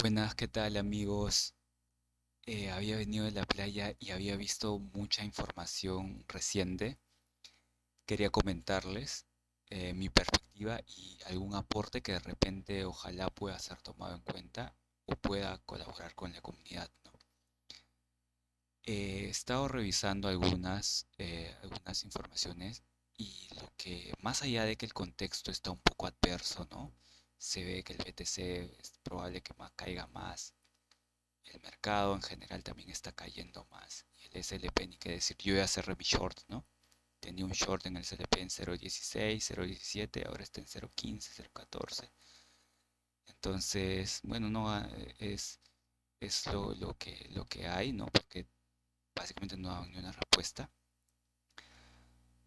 Buenas, ¿qué tal amigos? Había venido de la playa y había visto mucha información reciente. Quería comentarles mi perspectiva y algún aporte que de repente ojalá pueda ser tomado en cuenta o pueda colaborar con la comunidad, ¿no? He estado revisando algunas informaciones y lo que, más allá de que el contexto está un poco adverso, ¿no? Se ve que el BTC es probable que caiga más. El mercado en general también está cayendo más. Y el SLP, ni qué decir, yo ya cerré mi short, ¿no? Tenía un short en el SLP en 0.16, 0.17, ahora está en 0.15, 0.14. Entonces, bueno, no es lo que hay, ¿no? Porque básicamente no hay ni una respuesta.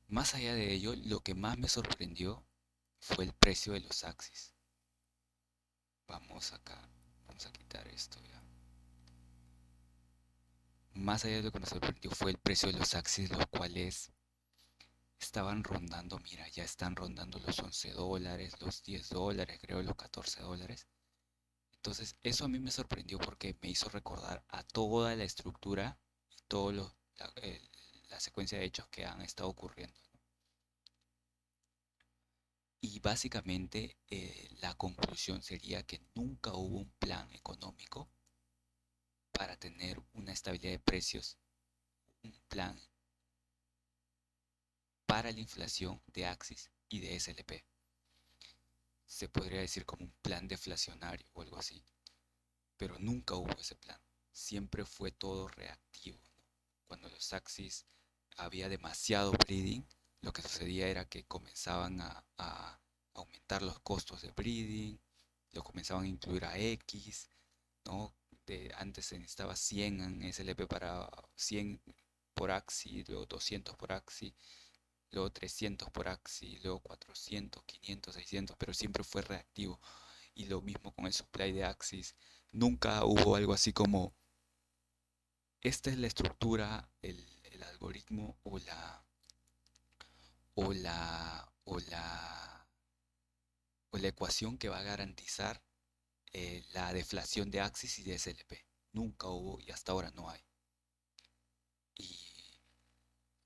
Más allá de ello, lo que más me sorprendió fue el precio de los Axis. Vamos acá, vamos a quitar esto ya. Más allá de lo que me sorprendió fue el precio de los Axis, los cuales estaban rondando, mira, ya están rondando los $11, los $10, creo, los $14. Entonces, eso a mí me sorprendió porque me hizo recordar a toda la estructura y la secuencia de hechos que han estado ocurriendo. Y básicamente la conclusión sería que nunca hubo un plan económico para tener una estabilidad de precios, un plan para la inflación de Axis y de SLP. Se podría decir como un plan deflacionario o algo así, pero nunca hubo ese plan. Siempre fue todo reactivo, ¿no? Cuando los Axis había demasiado breeding, lo que sucedía era que comenzaban a aumentar los costos de breeding, lo comenzaban a incluir a X, ¿no? Antes se necesitaba 100 en SLP para 100 por Axi, luego 200 por Axi, luego 300 por Axi, luego 400, 500, 600, pero siempre fue reactivo. Y lo mismo con el supply de Axis. Nunca hubo algo así como, esta es la estructura, el algoritmo o la, o la, o la ecuación que va a garantizar la deflación de Axis y de SLP. Nunca hubo y hasta ahora no hay. ¿Y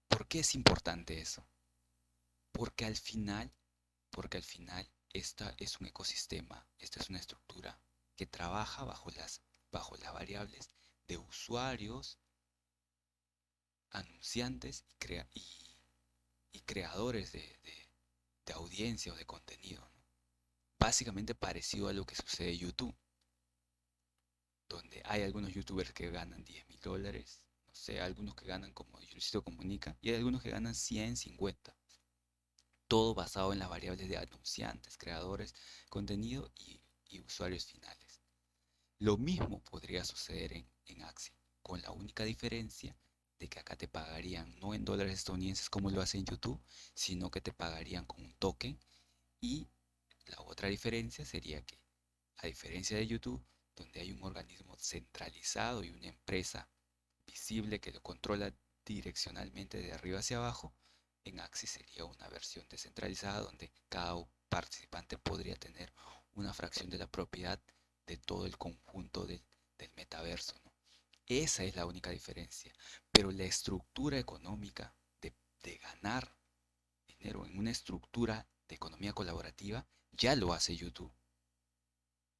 por qué es importante eso? Porque al final, porque al final esta es un ecosistema, esta es una estructura que trabaja bajo las variables de usuarios, anunciantes y creadores de audiencia o de contenido, ¿no? Básicamente parecido a lo que sucede en YouTube, donde hay algunos youtubers que ganan $10.000, no sé, algunos que ganan como Luisito Comunica, y hay algunos que ganan 100, 50. Todo basado en las variables de anunciantes, creadores, contenido y usuarios finales. Lo mismo podría suceder en Axie, con la única diferencia de que acá te pagarían no en dólares estadounidenses como lo hace en YouTube, sino que te pagarían con un token. Y la otra diferencia sería que, a diferencia de YouTube, donde hay un organismo centralizado y una empresa visible que lo controla direccionalmente de arriba hacia abajo, en Axie sería una versión descentralizada donde cada participante podría tener una fracción de la propiedad de todo el conjunto del metaverso, ¿no? Esa es la única diferencia. Pero la estructura económica de ganar dinero en una estructura de economía colaborativa ya lo hace YouTube.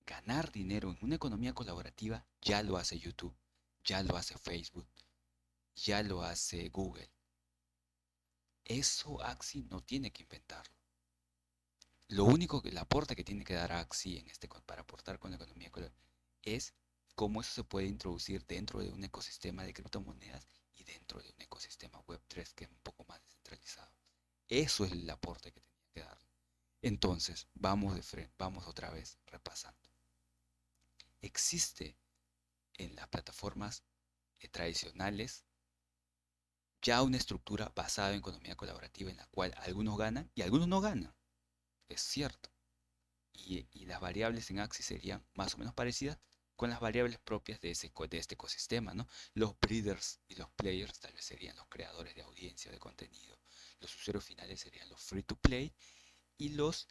Ganar dinero en una economía colaborativa ya lo hace YouTube, ya lo hace Facebook, ya lo hace Google. Eso Axie no tiene que inventarlo. Lo único que el aporte que tiene que dar Axie para aportar con la economía es cómo eso se puede introducir dentro de un ecosistema de criptomonedas y dentro de un ecosistema Web3 que es un poco más descentralizado. Eso es el aporte que tenía que dar. Entonces, vamos de frente, vamos otra vez repasando. Existe en las plataformas tradicionales ya una estructura basada en economía colaborativa en la cual algunos ganan y algunos no ganan. Es cierto. Y las variables en Axis serían más o menos parecidas con las variables propias de este ecosistema, ¿no? Los breeders y los players tal vez serían los creadores de audiencia o de contenido. Los usuarios finales serían los free to play y los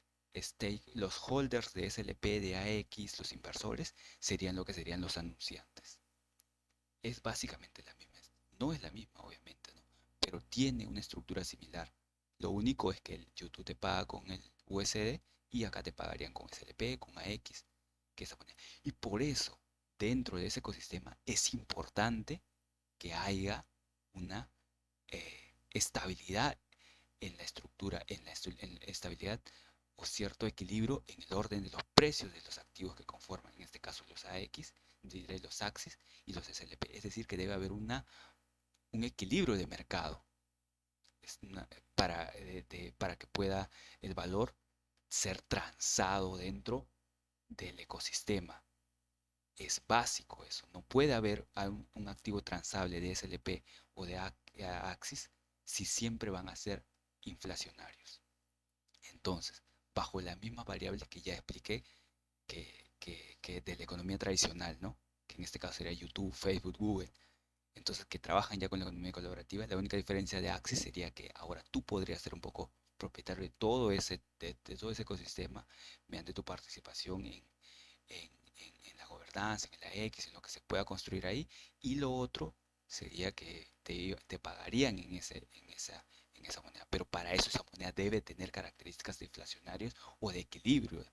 los holders de SLP, de AX, los inversores, serían lo que serían los anunciantes. Es básicamente la misma. No es la misma, obviamente, ¿no? Pero tiene una estructura similar. Lo único es que el YouTube te paga con el USD y acá te pagarían con SLP, con AX, que esa moneda. Y por eso, dentro de ese ecosistema, es importante que haya una estabilidad en la estructura, en la estabilidad o cierto equilibrio en el orden de los precios de los activos que conforman, en este caso los AX, diré los AXIS y los SLP. Es decir, que debe haber un equilibrio de mercado para que pueda el valor ser transado dentro del ecosistema. Es básico eso. No puede haber un activo transable de SLP o de Axis si siempre van a ser inflacionarios. Entonces, bajo las mismas variables que ya expliqué que de la economía tradicional, ¿no? Que en este caso sería YouTube, Facebook, Google. Entonces, que trabajan ya con la economía colaborativa, la única diferencia de Axis sería que ahora tú podrías ser un poco propietario de todo ese ecosistema mediante tu participación en la gobernanza, en la X, en lo que se pueda construir ahí. Y lo otro sería que te pagarían en esa moneda. Pero para eso esa moneda debe tener características de inflacionarios o de equilibrio.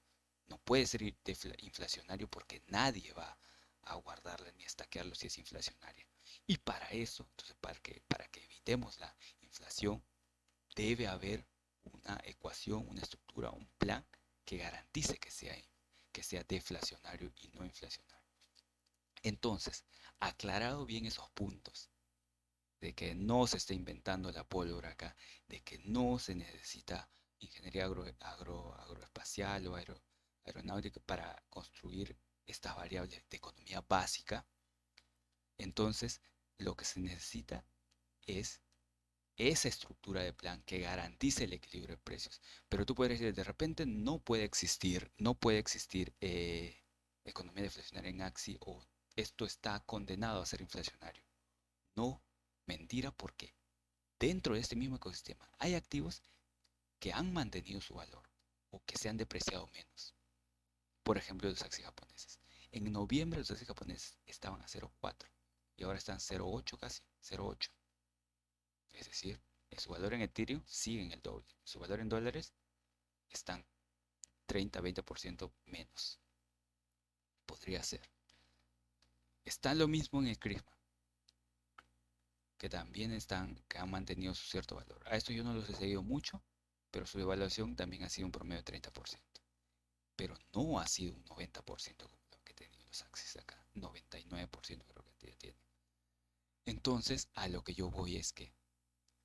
No puede ser inflacionario porque nadie va a guardarla ni a estaquearlo si es inflacionaria. Y para eso, entonces para que evitemos la inflación, debe haber una ecuación, una estructura, un plan que garantice que sea deflacionario y no inflacionario. Entonces, aclarado bien esos puntos, de que no se está inventando la pólvora acá, de que no se necesita ingeniería agroespacial o aeronáutica para construir estas variables de economía básica, entonces lo que se necesita es esa estructura de plan que garantice el equilibrio de precios. Pero tú podrías decir, de repente no puede existir economía deflacionaria en Axi o esto está condenado a ser inflacionario. No, mentira, porque dentro de este mismo ecosistema hay activos que han mantenido su valor o que se han depreciado menos. Por ejemplo, los taxis japoneses. En noviembre los taxis japoneses estaban a 0,4 y ahora están 0,8 casi, 0,8. Es decir, su valor en Ethereum sigue en el doble. Su valor en dólares están 30-20% menos. Podría ser. Está lo mismo en el CRISPR, que han mantenido su cierto valor. A esto yo no los he seguido mucho, pero su evaluación también ha sido un promedio de 30%. Pero no ha sido un 90% como lo que tienen los Axis acá. 99% creo que tiene. Entonces, a lo que yo voy es que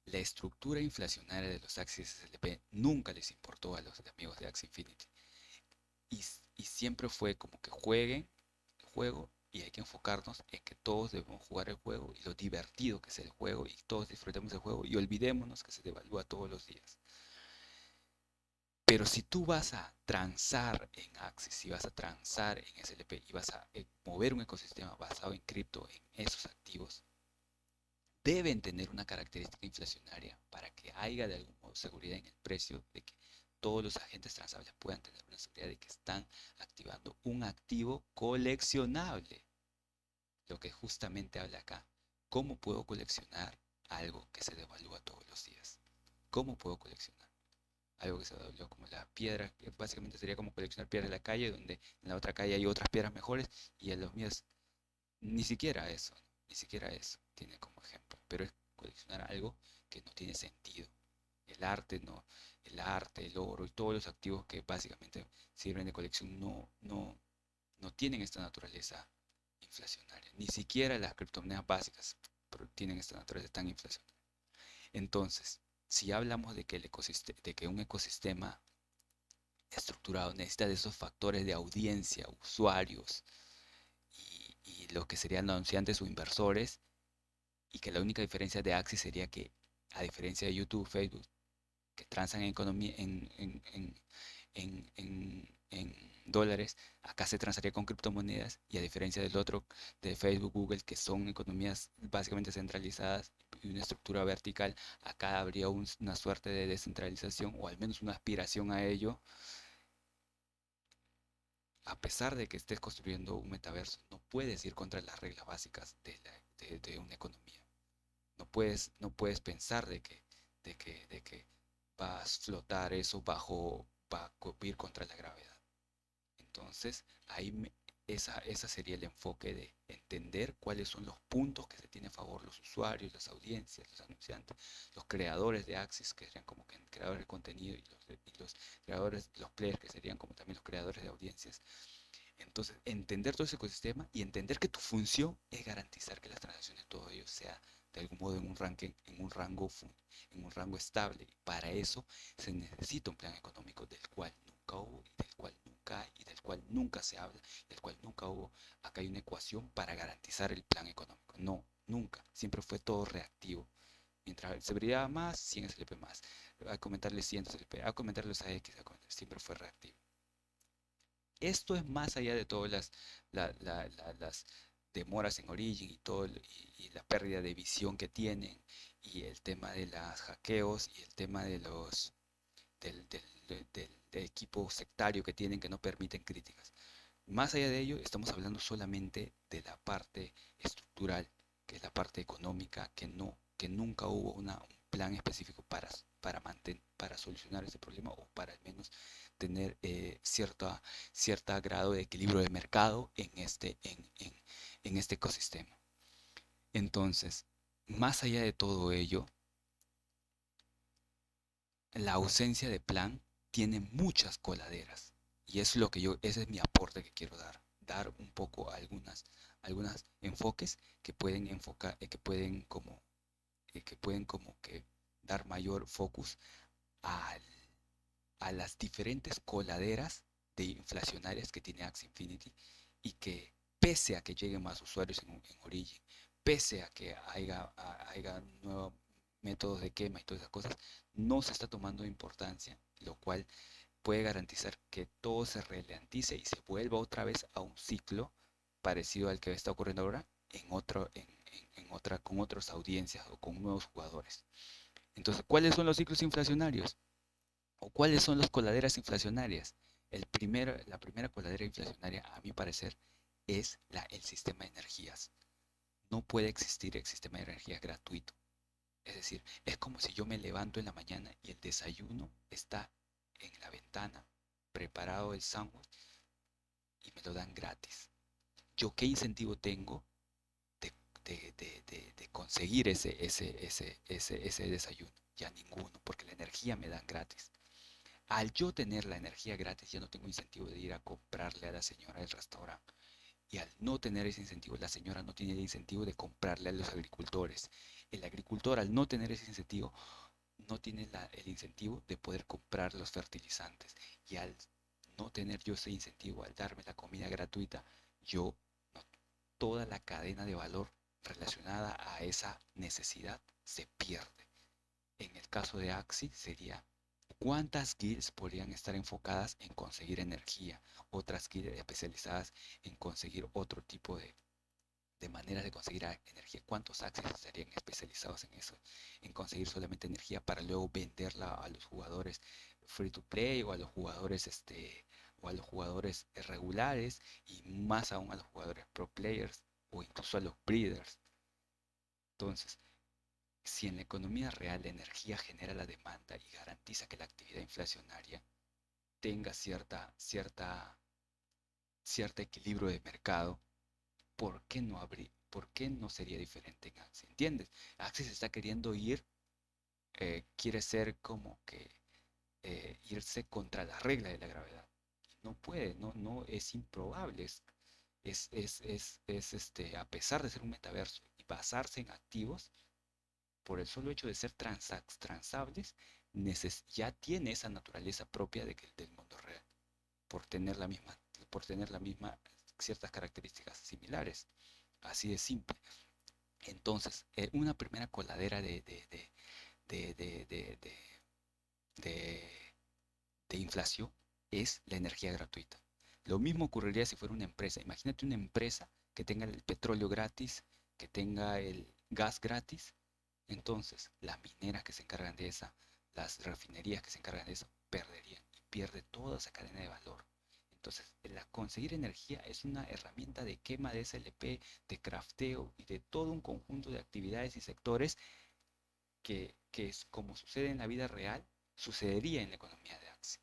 la estructura inflacionaria de los Axis SLP nunca les importó a los amigos de Axie Infinity. Y, y siempre fue como que jueguen el juego y hay que enfocarnos en que todos debemos jugar el juego y lo divertido que es el juego y todos disfrutemos del juego y olvidémonos que se devalúa todos los días. Pero si tú vas a transar en Axis, si vas a transar en SLP y vas a mover un ecosistema basado en cripto, en esos activos, deben tener una característica inflacionaria para que haya de algún modo seguridad en el precio, de que todos los agentes transables puedan tener una seguridad de que están activando un activo coleccionable. Lo que justamente habla acá. ¿Cómo puedo coleccionar algo que se devalúa todos los días? ¿Cómo puedo coleccionar algo que se devalúa como las piedras? Que básicamente sería como coleccionar piedras de la calle, donde en la otra calle hay otras piedras mejores y en los míos ni siquiera eso, ¿no? Ni siquiera eso tiene como ejemplo, pero es coleccionar algo que no tiene sentido. El arte, no, el arte, el oro y todos los activos que básicamente sirven de colección no tienen esta naturaleza inflacionaria. Ni siquiera las criptomonedas básicas tienen esta naturaleza tan inflacionaria. Entonces, si hablamos de que, de que un ecosistema estructurado necesita de esos factores de audiencia, usuarios, y lo que serían anunciantes o inversores, y que la única diferencia de Axis sería que, a diferencia de YouTube, Facebook, que transan en economía en dólares, acá se transaría con criptomonedas, y a diferencia del otro, de Facebook, Google, que son economías básicamente centralizadas y una estructura vertical, acá habría una suerte de descentralización o al menos una aspiración a ello, A pesar de que estés construyendo un metaverso, no puedes ir contra las reglas básicas de una economía. No puedes pensar de que vas a flotar eso va a ir contra la gravedad. Entonces, esa sería el enfoque de entender cuáles son los puntos que se tiene a favor los usuarios, las audiencias, los anunciantes, los creadores de Axis, que serían como que creadores de contenido, y los creadores, los players, que serían como también los creadores de audiencias. Entonces, entender todo ese ecosistema y entender que tu función es garantizar que las transacciones, todo ello sea de algún modo en un rango estable. Y para eso se necesita un plan económico del cual nunca hubo y del cual nunca hay y del cual nunca se habla, del cual nunca hubo. Acá hay una ecuación para garantizar el plan económico. No, nunca. Siempre fue todo reactivo. Mientras se brillaba más, 100 SLP más. A comentarle 100 SLP, a comentarle los AX, siempre fue reactivo. Esto es más allá de todas las demoras en Origin y y la pérdida de visión que tienen, y el tema de los hackeos, y el tema del equipo sectario que tienen, que no permiten críticas. Más allá de ello, estamos hablando solamente de la parte estructural, que es la parte económica, que nunca hubo un plan específico para solucionar ese problema, o para al menos tener cierto grado de equilibrio de mercado en este ecosistema. Entonces, más allá de todo ello, la ausencia de plan tiene muchas coladeras. Y es lo que ese es mi aporte que quiero dar un poco a algunas enfoques que pueden enfocar, que pueden como que dar mayor focus a, a las diferentes coladeras de inflacionarias que tiene Axie Infinity, y que pese a que lleguen más usuarios en Origin, pese a que haya nuevos métodos de quema y todas esas cosas, no se está tomando importancia, lo cual puede garantizar que todo se ralentice y se vuelva otra vez a un ciclo parecido al que está ocurriendo ahora con otras audiencias o con nuevos jugadores. Entonces, ¿cuáles son los ciclos inflacionarios? ¿O cuáles son las coladeras inflacionarias? La primera coladera inflacionaria, a mi parecer, es el sistema de energías. No puede existir el sistema de energías gratuito. Es decir, es como si yo me levanto en la mañana y el desayuno está en la ventana, preparado el sándwich, y me lo dan gratis. ¿Yo qué incentivo tengo de conseguir ese desayuno? Ya ninguno, porque la energía me dan gratis. Al yo tener la energía gratis, ya no tengo incentivo de ir a comprarle a la señora del restaurante. Y al no tener ese incentivo, la señora no tiene el incentivo de comprarle a los agricultores. El agricultor, al no tener ese incentivo, no tiene el incentivo de poder comprar los fertilizantes. Y al no tener yo ese incentivo, al darme la comida gratuita, yo, no, toda la cadena de valor relacionada a esa necesidad se pierde. En el caso de Axi sería cuántas guilds podrían estar enfocadas en conseguir energía, otras guilds especializadas en conseguir otro tipo de maneras de conseguir energía. ¿Cuántos Axis estarían especializados en eso? En conseguir solamente energía para luego venderla a los jugadores free to play, o a los jugadores regulares, y más aún a los jugadores pro players, o incluso a los breeders. Entonces, si en la economía real la energía genera la demanda y garantiza que la actividad inflacionaria tenga cierto equilibrio de mercado, ¿por qué no sería diferente en Axie? ¿Entiendes? Axie se está queriendo quiere ser como que irse contra la regla de la gravedad. No puede, no, no, es improbable. A pesar de ser un metaverso y basarse en activos, por el solo hecho de ser transables, ya tiene esa naturaleza propia del mundo real, por tener la misma, por tener la misma, ciertas características similares. Así de simple. Entonces, una primera coladera de, de, de, de, de- de inflación es la energía gratuita. Lo mismo ocurriría si fuera una empresa. Imagínate una empresa que tenga el petróleo gratis, que tenga el gas gratis. Entonces, las mineras que se encargan de esa, las refinerías que se encargan de eso, perderían, y pierde toda esa cadena de valor. Entonces, conseguir energía es una herramienta de quema de SLP, de crafteo y de todo un conjunto de actividades y sectores que es como sucede en la vida real, sucedería en la economía de Axie.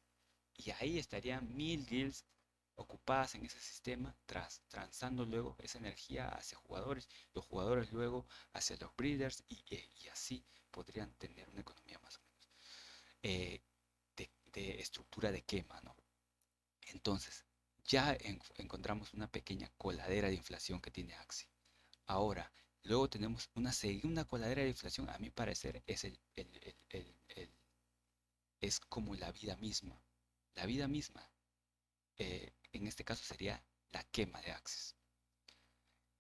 Y ahí estarían 1000 guilds ocupadas en ese sistema, transando luego esa energía hacia jugadores, los jugadores luego hacia los breeders y así podrían tener una economía más o menos de estructura de quema, ¿no? Entonces, ya encontramos una pequeña coladera de inflación que tiene Axie. Ahora, luego tenemos una segunda coladera de inflación, a mi parecer, es como la vida misma. La vida misma, en este caso sería la quema de Axis.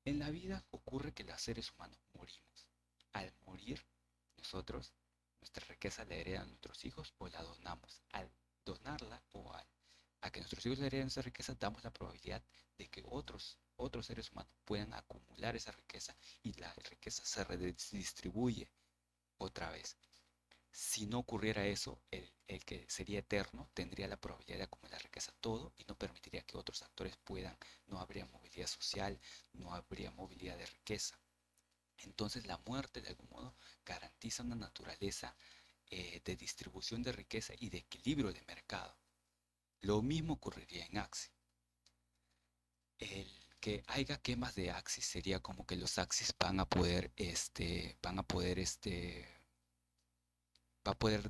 En la vida ocurre que los seres humanos morimos. Al morir, nosotros, nuestra riqueza la heredan nuestros hijos o la donamos. Al donarla a que nuestros hijos hereden esa riqueza, damos la probabilidad de que otros seres humanos puedan acumular esa riqueza y la riqueza se redistribuye otra vez. Si no ocurriera eso, el que sería eterno tendría la probabilidad de acumular riqueza todo y no permitiría que otros actores puedan, no habría movilidad social, no habría movilidad de riqueza. Entonces la muerte de algún modo garantiza una naturaleza de distribución de riqueza y de equilibrio de mercado. Lo mismo ocurriría en Axis. El que haya quemas de Axis sería como que los Axis va a poder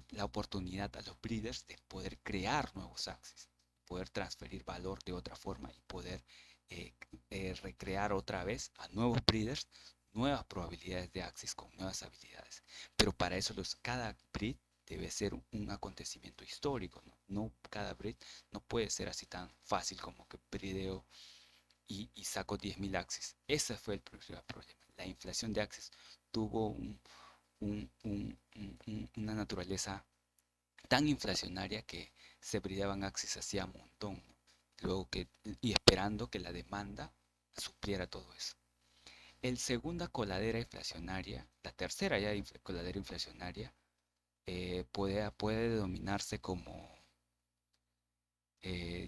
la oportunidad a los breeders de poder crear nuevos Axis, poder transferir valor de otra forma y poder recrear otra vez a nuevos breeders nuevas probabilidades de Axis con nuevas habilidades. Pero para eso cada breed debe ser un acontecimiento histórico, ¿no? No cada breed no puede ser así tan fácil como que brideo y saco 10.000 Axis. Ese fue el problema. La inflación de Axis tuvo una naturaleza tan inflacionaria que se bridaban Axis hacía un montón, ¿no? Y esperando que la demanda supliera todo eso. El segunda coladera inflacionaria, la tercera ya coladera inflacionaria, puede denominarse como,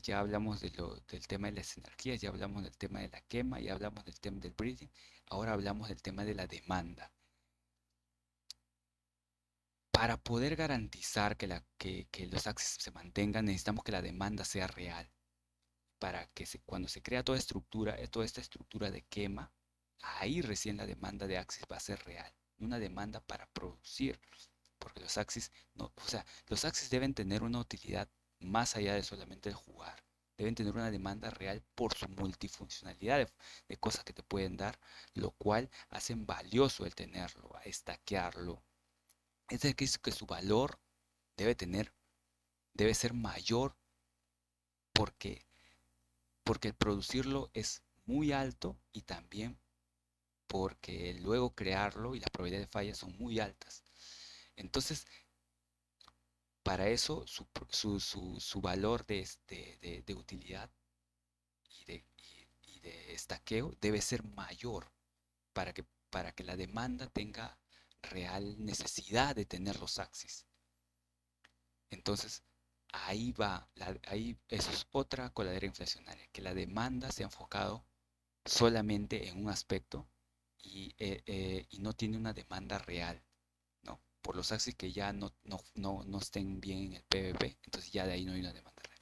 ya hablamos del tema de las energías, ya hablamos del tema de la quema, ya hablamos del tema del breeding, ahora hablamos del tema de la demanda. Para poder garantizar que los access se mantengan, necesitamos que la demanda sea real. Para que cuando se crea toda esta estructura de quema, ahí recién la demanda de access va a ser real. Una demanda para producir, porque los access, no, o sea, los access deben tener una utilidad más allá de solamente el jugar. Deben tener una demanda real por su multifuncionalidad de cosas que te pueden dar, lo cual hacen valioso el tenerlo, estaquearlo, es decir, que su valor debe tener, debe ser mayor porque, porque el producirlo es muy alto y también porque luego crearlo y las probabilidades de falla son muy altas. Entonces, para eso su valor de utilidad y de estaqueo debe ser mayor para que la demanda tenga real necesidad de tener los axis. Entonces, ahí eso es otra coladera inflacionaria, que la demanda se ha enfocado solamente en un aspecto y no tiene una demanda real, ¿no? Por los axis que ya no estén bien en el PvP, entonces ya de ahí no hay una demanda real.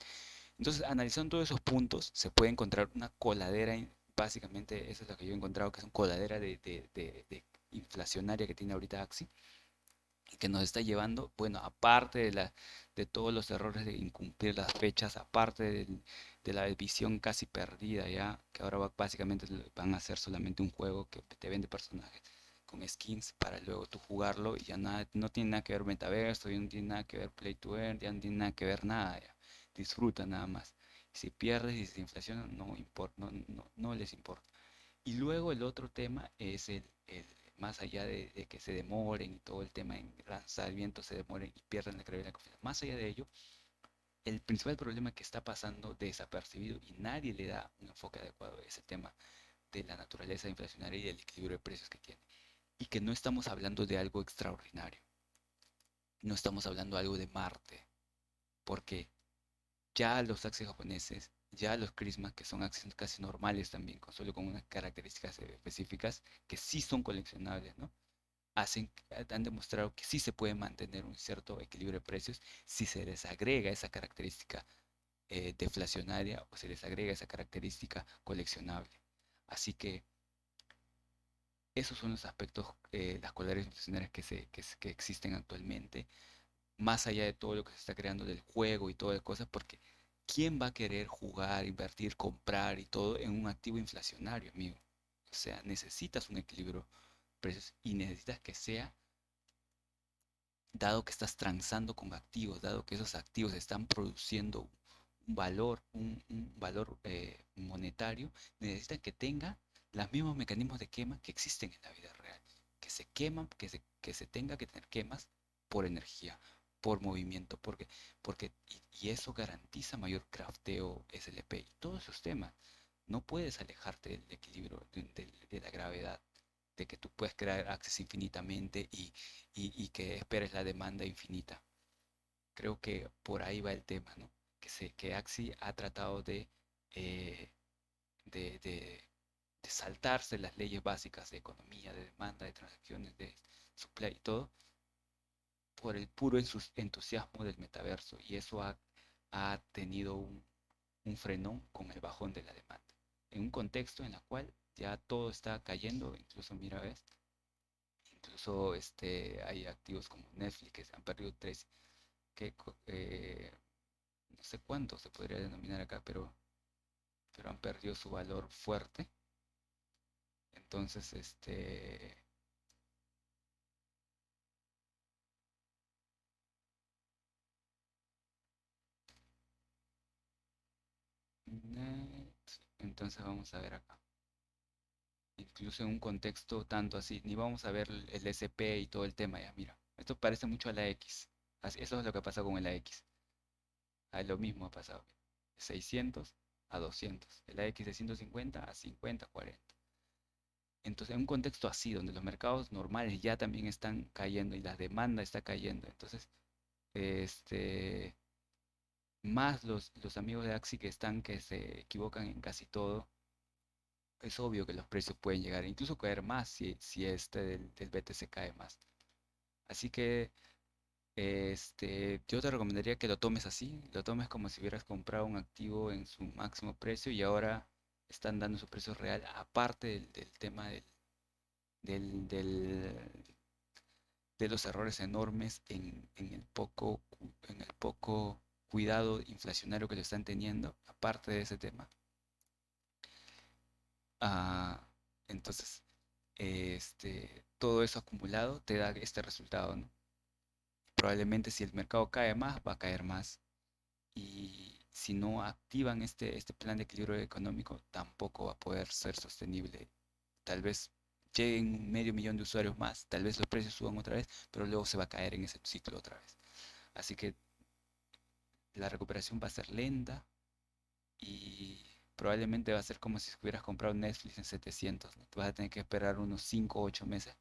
Entonces, analizando todos esos puntos, se puede encontrar una coladera, básicamente eso es lo que yo he encontrado, que es una coladera de inflacionaria que tiene ahorita Axi y que nos está llevando, bueno, aparte de todos los errores de incumplir las fechas, aparte de la visión casi perdida ya, que ahora básicamente van a ser solamente un juego que te vende personajes con skins para luego tú jugarlo y ya nada, no tiene nada que ver metaverso, ya no tiene nada que ver play to earn, ya no tiene nada que ver nada, ya. Disfruta nada más. Si pierdes y se inflaciona, no importa, no les importa. Y luego el otro tema es más allá de que se demoren y todo el tema en lanzamiento se demoren y pierdan la credibilidad y la confianza. Más allá de ello, el principal problema que está pasando desapercibido y nadie le da un enfoque adecuado es el tema de la naturaleza inflacionaria y del equilibrio de precios que tiene. Y que no estamos hablando de algo extraordinario. No estamos hablando de algo de Marte. Porque ya los taxis japoneses Ya los crismas, que son acciones casi normales también, solo con unas características específicas que sí son coleccionables, ¿no? Han demostrado que sí se puede mantener un cierto equilibrio de precios si se les agrega esa característica deflacionaria o se les agrega esa característica coleccionable. Así que esos son los aspectos, las colares inflacionarias que existen actualmente, más allá de todo lo que se está creando del juego y todas las cosas, porque ¿quién va a querer jugar, invertir, comprar y todo en un activo inflacionario, amigo? O sea, necesitas un equilibrio de precios y necesitas que sea, dado que estás transando con activos, dado que esos activos están produciendo un valor monetario, necesitan que tenga los mismos mecanismos de quema que existen en la vida real, que se queman, que se tenga que tener quemas por energía, por movimiento, y eso garantiza mayor crafteo SLP y todos esos temas. No puedes alejarte del equilibrio, de la gravedad, de que tú puedes crear access infinitamente y que esperes la demanda infinita. Creo que por ahí va el tema, ¿no? Que Axie ha tratado eh, de, de- de saltarse las leyes básicas de economía, de demanda, de transacciones, de supply y todo, por el puro entusiasmo del metaverso. Y eso ha tenido un frenón con el bajón de la demanda. En un contexto en el cual ya todo está cayendo, incluso mira, ves, incluso hay activos como Netflix que se han perdido que, no sé cuánto se podría denominar acá, pero han perdido su valor fuerte. Entonces, entonces vamos a ver acá. Incluso en un contexto tanto así, ni vamos a ver el SP y todo el tema ya, mira. Esto parece mucho a la X. Eso es lo que pasa con el AX. Lo mismo ha pasado. 600 a 200. El AX de 150 a 50, 40. Entonces, en un contexto así, donde los mercados normales ya también están cayendo y la demanda está cayendo, entonces, este, más los amigos de Axi que se equivocan en casi todo, es obvio que los precios pueden llegar, incluso caer más si del BTC cae más. Así que yo te recomendaría que lo tomes así, lo tomes como si hubieras comprado un activo en su máximo precio y ahora están dando su precio real, aparte del tema del, del- de los errores enormes en el poco cuidado inflacionario que le están teniendo, aparte de ese tema. Ah, entonces, todo eso acumulado te da este resultado, ¿no? Probablemente si el mercado cae más, va a caer más. Y si no activan este plan de equilibrio económico, tampoco va a poder ser sostenible. Tal vez lleguen 500.000 de usuarios más, tal vez los precios suban otra vez, pero luego se va a caer en ese ciclo otra vez. Así que la recuperación va a ser lenta y probablemente va a ser como si hubieras comprado Netflix en 700, ¿no? Tú vas a tener que esperar unos 5 o 8 meses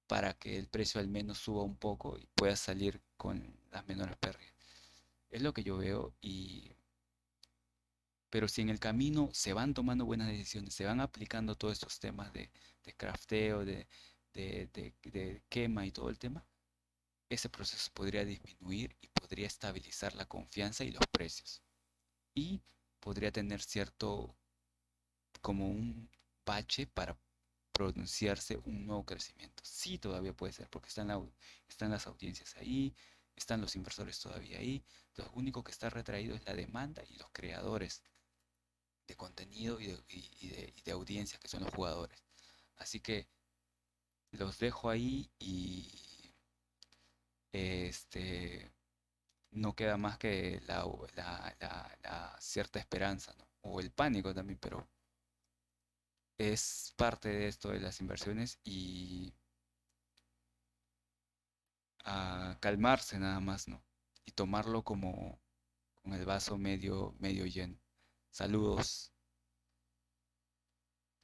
para que el precio al menos suba un poco y puedas salir con las menores pérdidas. Es lo que yo veo pero si en el camino se van tomando buenas decisiones, se van aplicando todos estos temas de crafteo, de quema y todo el tema, ese proceso podría disminuir y podría estabilizar la confianza y los precios. Y podría tener cierto, como un bache para pronunciarse un nuevo crecimiento. Sí, todavía puede ser, porque están las audiencias ahí, están los inversores todavía ahí. Lo único que está retraído es la demanda y los creadores de contenido y de audiencia, que son los jugadores. Así que los dejo ahí y este, no queda más que la cierta esperanza, ¿no? O el pánico también, pero es parte de esto de las inversiones y a calmarse nada más, ¿no? Y tomarlo como con el vaso medio lleno. Saludos.